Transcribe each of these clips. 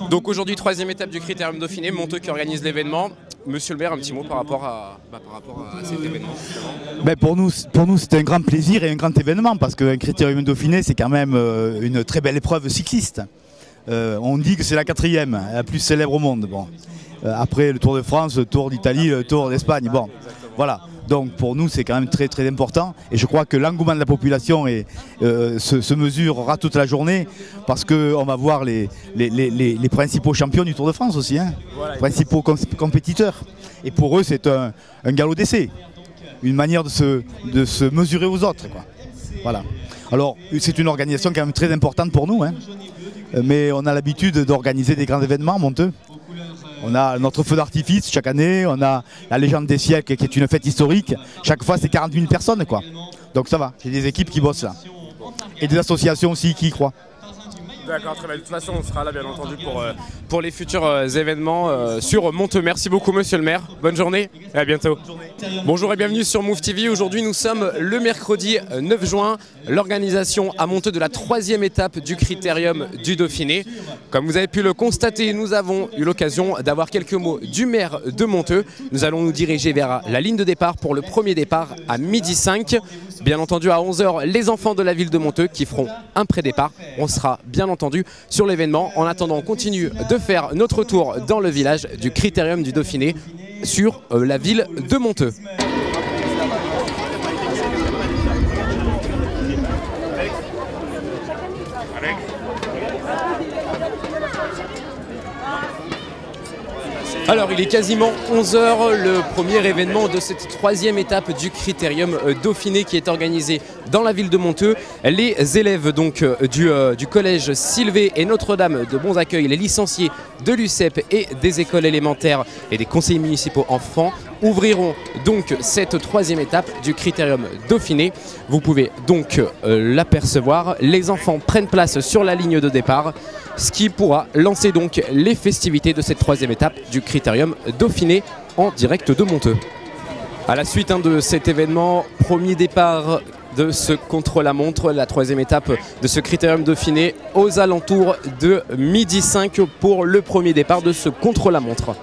Donc aujourd'hui, troisième étape du Critérium Dauphiné, Monteux qui organise l'événement. Monsieur le maire, un petit mot par rapport à cet événement. Pour nous c'est un grand plaisir et un grand événement parce qu'un Critérium Dauphiné c'est quand même une très belle épreuve cycliste. On dit que c'est la quatrième, la plus célèbre au monde. Bon. Après le Tour de France, le Tour d'Italie, le Tour d'Espagne. Bon, voilà. Donc pour nous c'est quand même très très important et je crois que l'engouement de la population se mesurera toute la journée parce qu'on va voir les principaux champions du Tour de France aussi, hein, voilà, principaux compétiteurs. Et pour eux c'est un galop d'essai, une manière de se mesurer aux autres, quoi. Voilà. Alors c'est une organisation quand même très importante pour nous, hein, mais on a l'habitude d'organiser des grands événements à Monteux. On a notre feu d'artifice chaque année, on a la légende des siècles qui est une fête historique. Chaque fois c'est 40 000 personnes, quoi. Donc ça va, c'est des équipes qui bossent là. Et des associations aussi qui y croient. D'accord, très bien. De toute façon, on sera là bien entendu pour les futurs événements sur Monteux. Merci beaucoup monsieur le maire, bonne journée et à bientôt. Bonjour et bienvenue sur Move TV. Aujourd'hui nous sommes le mercredi 9 juin, l'organisation à Monteux de la troisième étape du Critérium du Dauphiné. Comme vous avez pu le constater, nous avons eu l'occasion d'avoir quelques mots du maire de Monteux. Nous allons nous diriger vers la ligne de départ pour le premier départ à 12h05. Bien entendu à 11h, les enfants de la ville de Monteux qui feront un pré-départ. On sera bien entendu sur l'événement. En attendant, on continue de faire notre tour dans le village du Critérium du Dauphiné sur la ville de Monteux. Alors il est quasiment 11h, le premier événement de cette troisième étape du Critérium Dauphiné qui est organisé dans la ville de Monteux. Les élèves donc du collège Sylvé et Notre-Dame de Bons Accueils, les licenciés de l'UCEP et des écoles élémentaires et des conseillers municipaux enfants ouvriront donc cette troisième étape du Critérium Dauphiné. Vous pouvez donc l'apercevoir, les enfants prennent place sur la ligne de départ, ce qui pourra lancer donc les festivités de cette troisième étape du Critérium Dauphiné en direct de Monteux. À la suite de cet événement, premier départ de ce contre-la-montre, la troisième étape de ce Critérium Dauphiné aux alentours de 12h05 pour le premier départ de ce contre-la-montre.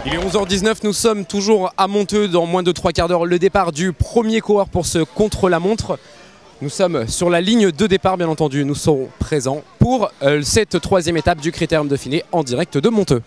Il est 11h19, nous sommes toujours à Monteux dans moins de 3 quarts d'heure. Le départ du premier coureur pour ce contre-la-montre. Nous sommes sur la ligne de départ bien entendu. Nous serons présents pour cette troisième étape du Critérium Dauphiné en direct de Monteux.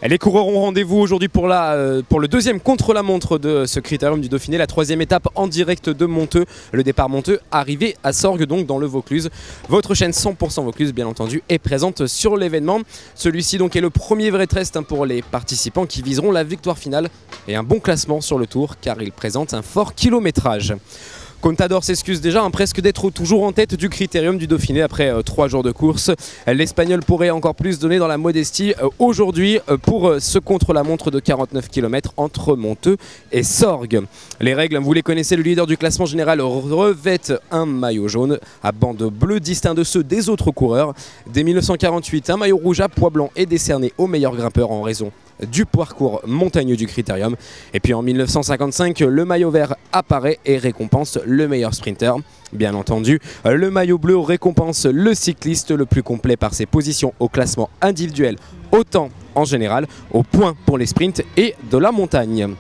Les coureurs ont rendez-vous aujourd'hui pour le deuxième contre-la-montre de ce Critérium du Dauphiné, la troisième étape en direct de Monteux. Le départ Monteux, arrivé à Sorgues, donc dans le Vaucluse. Votre chaîne 100% Vaucluse, bien entendu, est présente sur l'événement. Celui-ci donc est le premier vrai test pour les participants qui viseront la victoire finale et un bon classement sur le tour car il présente un fort kilométrage. Contador s'excuse déjà presque d'être toujours en tête du Critérium du Dauphiné après 3 jours de course. L'Espagnol pourrait encore plus donner dans la modestie aujourd'hui pour ce contre-la-montre de 49 km entre Monteux et Sorgues. Les règles, vous les connaissez, le leader du classement général revêt un maillot jaune à bande bleue distinct de ceux des autres coureurs. Dès 1948, un maillot rouge à pois blanc est décerné aux meilleurs grimpeurs en raison du parcours montagneux du Critérium. Et puis en 1955, le maillot vert apparaît et récompense le meilleur sprinter. Bien entendu, le maillot bleu récompense le cycliste le plus complet par ses positions au classement individuel, autant en général, au point pour les sprints et de la montagne.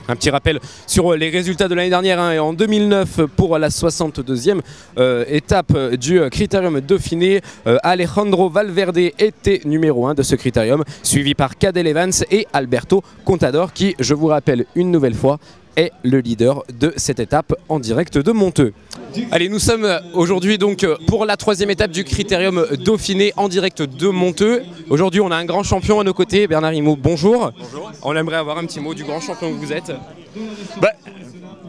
Un petit rappel sur les résultats de l'année dernière en 2009 pour la 62e étape du Critérium Dauphiné. Alejandro Valverde était numéro 1 de ce Critérium, suivi par Cadel Evans et Alberto Contador qui, je vous rappelle une nouvelle fois, est le leader de cette étape en direct de Monteux. Allez, nous sommes aujourd'hui donc pour la troisième étape du Critérium Dauphiné en direct de Monteux. Aujourd'hui, on a un grand champion à nos côtés, Bernard Hinault, bonjour. Bonjour. On aimerait avoir un petit mot du grand champion que vous êtes.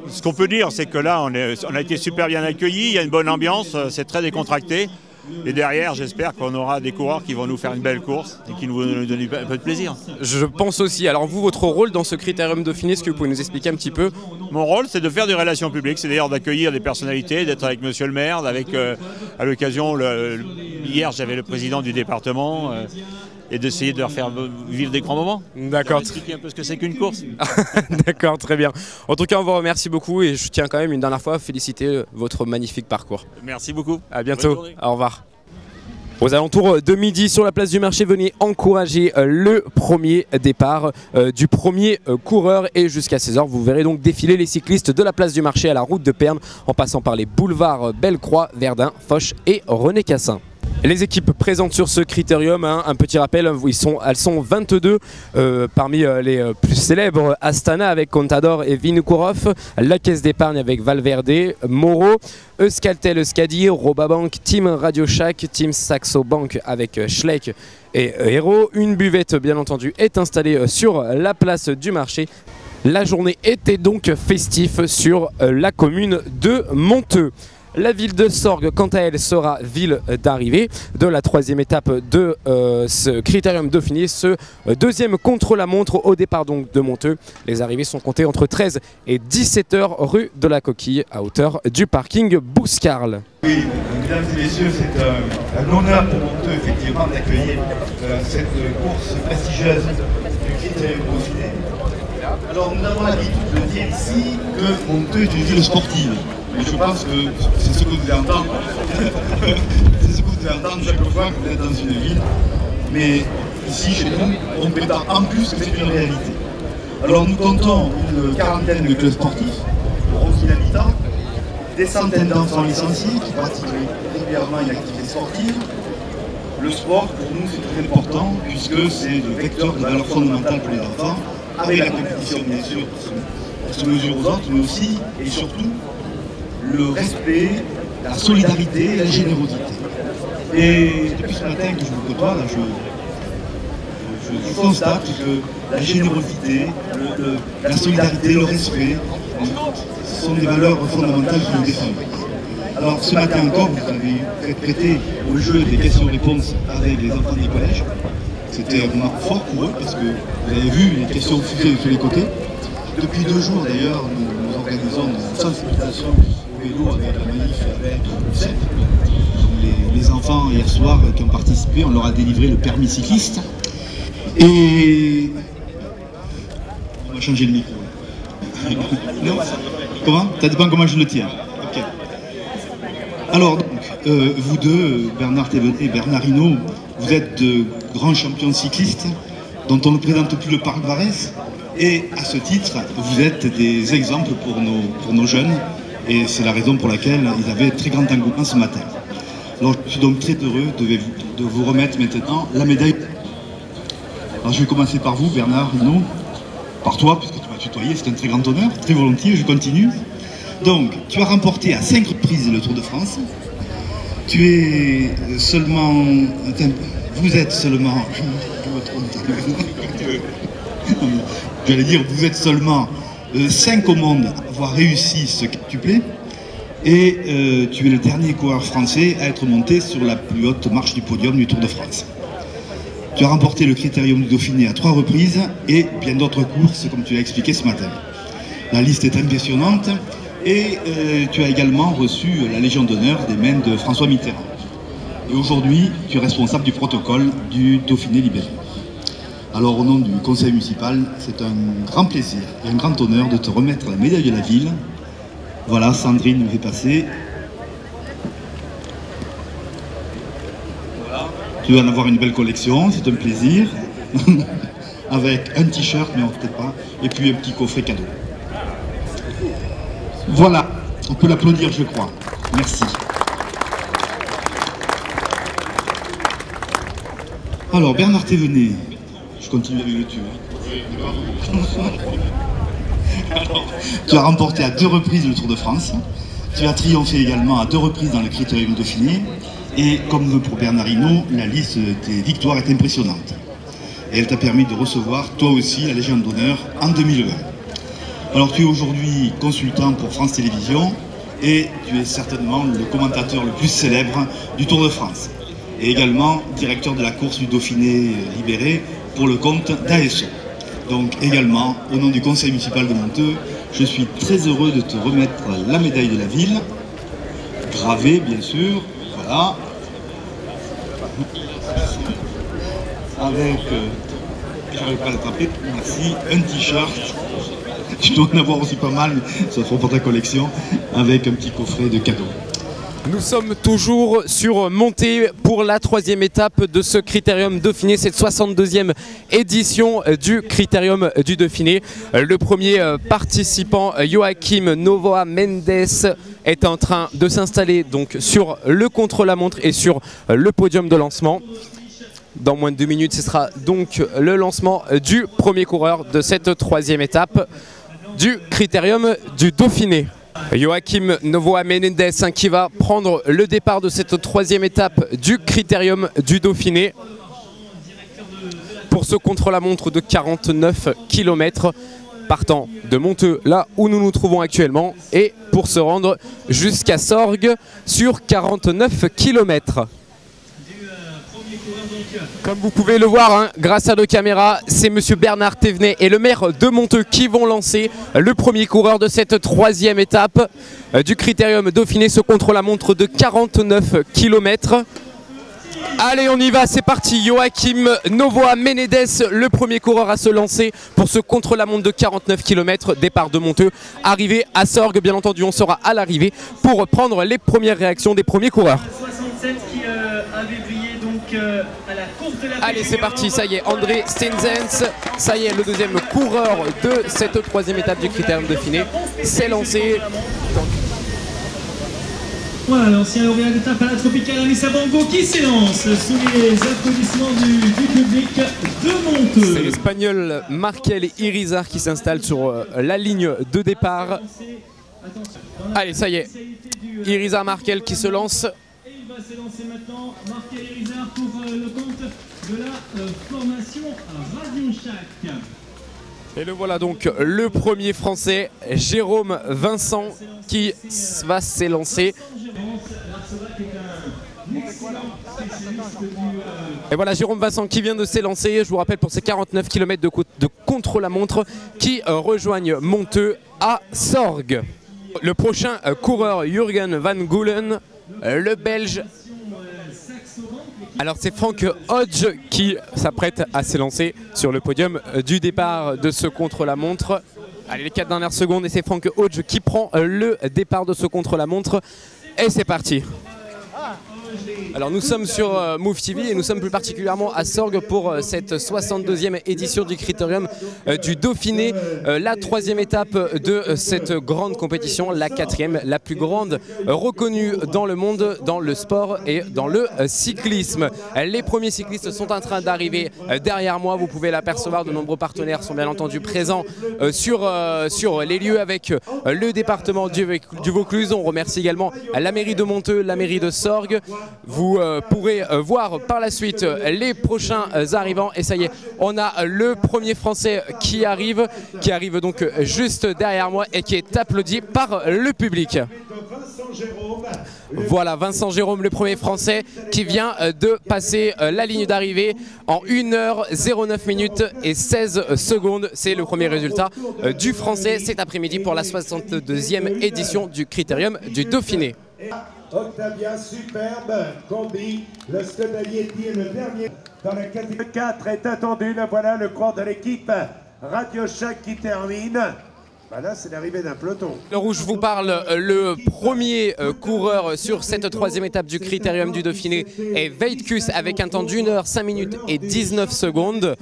Ce qu'on peut dire, c'est que là, on a été super bien accueillis, il y a une bonne ambiance, c'est très décontracté. Et derrière, j'espère qu'on aura des coureurs qui vont nous faire une belle course et qui vont nous donner un peu de plaisir. Je pense aussi. Alors vous, votre rôle dans ce Critérium Dauphiné, est-ce que vous pouvez nous expliquer un petit peu? Mon rôle, c'est de faire des relations publiques, c'est d'ailleurs d'accueillir des personnalités, d'être avec monsieur le maire, avec à l'occasion, hier j'avais le président du département, et d'essayer de leur faire vivre des grands moments. D'accord. Expliquer un peu ce que c'est qu'une course. D'accord, très bien. En tout cas, on vous remercie beaucoup et je tiens quand même une dernière fois à féliciter votre magnifique parcours. Merci beaucoup. À bientôt. Au revoir. Aux alentours de midi, sur la place du marché, venez encourager le premier départ du premier coureur. Et jusqu'à 16h, vous verrez donc défiler les cyclistes de la place du marché à la route de Pernes, en passant par les boulevards Bellecroix, Verdun, Foch et René Cassin. Les équipes présentes sur ce critérium, un petit rappel, elles sont 22 parmi les plus célèbres: Astana avec Contador et Vinokourov, la Caisse d'épargne avec Valverde, Moreau, Euskaltel Euskadi, Robabank, Team Radio Shack, Team Saxo Bank avec Schleck et Hero. Une buvette bien entendu est installée sur la place du marché. La journée était donc festive sur la commune de Monteux. La ville de Sorgues, quant à elle, sera ville d'arrivée de la troisième étape de ce Critérium Dauphiné, ce deuxième contre-la-montre au départ donc de Monteux. Les arrivées sont comptées entre 13 et 17 h rue de la Coquille, à hauteur du parking Bouscarle. Oui, mesdames et messieurs, c'est un honneur pour Monteux effectivement d'accueillir cette course prestigieuse du Critérium Dauphiné. Alors nous avons l'habitude de dire ici que Monteux est une ville sportive. Et je pense que c'est ce que vous allez entendre. C'est ce que vous allez entendre chaque fois que vous êtes dans une ville. Mais ici, chez nous, on prétend en plus que c'est une réalité. Alors nous comptons une quarantaine de clubs sportifs pour 11 000 habitants, des centaines d'enfants licenciés qui pratiquent régulièrement une activité sportive. Le sport, pour nous, c'est très important puisque c'est le vecteur de valeur fondamentale pour les enfants, avec la compétition, bien sûr, qui se mesure aux autres, mais aussi et surtout le respect, la solidarité et la générosité. Et depuis ce matin que je vous côtoie, là, je constate que la générosité, la solidarité, le respect, ce sont des valeurs fondamentales que nous défendons. Alors ce matin encore, vous avez prêté au jeu des questions-réponses avec les enfants des collèges. C'était un moment fort pour eux parce que vous avez vu les questions fusées de tous les côtés. Depuis 2 jours d'ailleurs, nous organisons une sensibilisation au vélo avec la manif avec l'UNICEF. Les enfants hier soir qui ont participé, on leur a délivré le permis cycliste. Et on va changer le micro. Non. Comment? Ça dépend comment je le tiens. Okay. Alors, donc, vous deux, Bernard Thévenet et Bernard Hinault, vous êtes de grands champions cyclistes dont on ne présente plus le parc Varese. Et à ce titre, vous êtes des exemples pour nos jeunes. Et c'est la raison pour laquelle ils avaient très grand engouement ce matin. Alors, je suis donc très heureux de vous remettre maintenant la médaille. Alors, je vais commencer par vous, Bernard Hinault. Par toi, puisque tu m'as tutoyé, c'est un très grand honneur. Très volontiers, je continue. Donc, tu as remporté à 5 reprises le Tour de France. Tu es seulement... Vous êtes seulement... Je me trompe. J'allais dire, vous êtes seulement 5 au monde à avoir réussi ce quintuplé. Et tu es le dernier coureur français à être monté sur la plus haute marche du podium du Tour de France. Tu as remporté le Critérium du Dauphiné à 3 reprises et bien d'autres courses, comme tu l'as expliqué ce matin. La liste est impressionnante et tu as également reçu la Légion d'honneur des mains de François Mitterrand. Et aujourd'hui, tu es responsable du protocole du Dauphiné libéré. Alors au nom du conseil municipal, c'est un grand plaisir et un grand honneur de te remettre la médaille de la ville. Voilà, Sandrine me fait passer. Voilà. Tu vas en avoir une belle collection, c'est un plaisir. Avec un t-shirt, mais on ne peut-être pas, et puis un petit coffret cadeau. Voilà, on peut l'applaudir, je crois. Merci. Alors, Bernard Thévenet, je continue avec le tu. Alors, tu as remporté à 2 reprises le Tour de France. Tu as triomphé également à 2 reprises dans le Critérium Dauphiné. Et comme pour Bernard Hinault, la liste de tes victoires est impressionnante. Et elle t'a permis de recevoir, toi aussi, la Légion d'honneur en 2020. Alors tu es aujourd'hui consultant pour France Télévisions et tu es certainement le commentateur le plus célèbre du Tour de France. Et également directeur de la course du Dauphiné libéré pour le compte d'ASO. Donc également, au nom du conseil municipal de Monteux, je suis très heureux de te remettre la médaille de la ville, gravée bien sûr, voilà, avec, j'arrive pas à l'attraper, merci, un t-shirt, tu dois en avoir aussi pas mal, mais ça fera pour ta collection, avec un petit coffret de cadeaux. Nous sommes toujours sur montée pour la 3e étape de ce Critérium Dauphiné, cette 62e édition du Critérium du Dauphiné. Le premier participant, Joachim Novoa Mendes, est en train de s'installer donc sur le contre-la-montre et sur le podium de lancement. Dans moins de 2 minutes, ce sera donc le lancement du premier coureur de cette 3e étape du Critérium du Dauphiné. Joachim Novoa Mendes qui va prendre le départ de cette 3e étape du Critérium du Dauphiné pour ce contre-la-montre de 49 km partant de Monteux, là où nous nous trouvons actuellement, et pour se rendre jusqu'à Sorgues sur 49 km. Comme vous pouvez le voir, hein, grâce à nos caméras, c'est monsieur Bernard Thévenet et le maire de Monteux qui vont lancer le premier coureur de cette 3e étape du Critérium Dauphiné, ce contre-la-montre de 49 km. Allez, on y va, c'est parti. Joachim Novoa Mendes, le premier coureur à se lancer pour ce contre-la-montre de 49 km, départ de Monteux, arrivée à Sorgues. Bien entendu, on sera à l'arrivée pour prendre les premières réactions des premiers coureurs. 67 qui avait brillé donc à la course de la Allez, c'est parti, ça y est, André Stenzens, ça y est, le deuxième coureur de cette 3e étape du Critérium Dauphiné s'est lancé. Voilà, l'ancien lauréat d'étape à la Tropicale Amissa Bongo qui s'élance sous les applaudissements du public de Monteux. C'est l'Espagnol Markel Irizar qui s'installe sur la ligne de départ. Allez, ça y est, Irizar Markel qui se lance. Et il va s'élancer maintenant, Markel Irizar pour le compte de la formation Radio Shack. Et le voilà donc le premier français, Jérôme Vincent, qui va s'élancer. Et voilà Jérôme Vincent qui vient de s'élancer, je vous rappelle, pour ces 49 km de contre-la-montre qui rejoignent Monteux à Sorgues. Le prochain coureur, Jürgen Van Goulen, le Belge. Alors c'est Frank Hodge qui s'apprête à s'élancer sur le podium du départ de ce contre-la-montre. Allez, les 4 dernières secondes et c'est Frank Hodge qui prend le départ de ce contre-la-montre. Et c'est parti. Alors nous sommes sur Move TV et nous sommes plus particulièrement à Sorgues pour cette 62e édition du Critérium du Dauphiné, la 3e étape de cette grande compétition, la 4e, la plus grande reconnue dans le monde, dans le sport et dans le cyclisme. Les premiers cyclistes sont en train d'arriver derrière moi, vous pouvez l'apercevoir, de nombreux partenaires sont bien entendu présents sur les lieux avec le département du Vaucluse. On remercie également la mairie de Monteux, la mairie de Sorgues. Vous pourrez voir par la suite les prochains arrivants. Et ça y est, on a le premier français qui arrive donc juste derrière moi et qui est applaudi par le public. Voilà Vincent Jérôme, le premier français qui vient de passer la ligne d'arrivée en 1h09 minutes et 16 secondes. C'est le premier résultat du français cet après-midi pour la 62e édition du Critérium du Dauphiné. Octavia, superbe combi, le Skodalieti est le dernier dans la catégorie 4 est attendu. Là voilà le cours de l'équipe Radio Shack qui termine. Bah là c'est l'arrivée d'un peloton. Alors où je vous parle, le premier coureur sur cette 3e étape du Critérium du Dauphiné est Veitkus avec un temps d'1h 5 minutes et 19 secondes.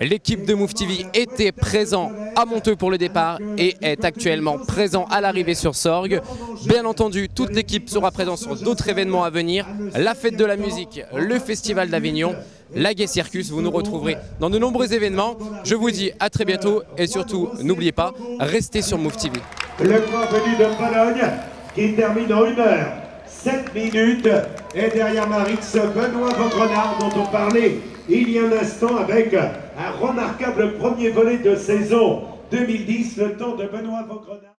L'équipe de Move TV était présent à Monteux pour le départ et est actuellement présent à l'arrivée sur Sorgues. Bien entendu, toute l'équipe sera présente sur d'autres événements à venir, la fête de la musique, le festival d'Avignon, la Gay Circus. Vous nous retrouverez dans de nombreux événements. Je vous dis à très bientôt et surtout, n'oubliez pas, restez sur Move TV. Le grand venu de Pologne qui termine en 1h 7 minutes et derrière Marix, Benoît Vaugrenard dont on parlait il y a un instant avec un remarquable premier volet de saison 2010, le temps de Benoît Vaugrenard.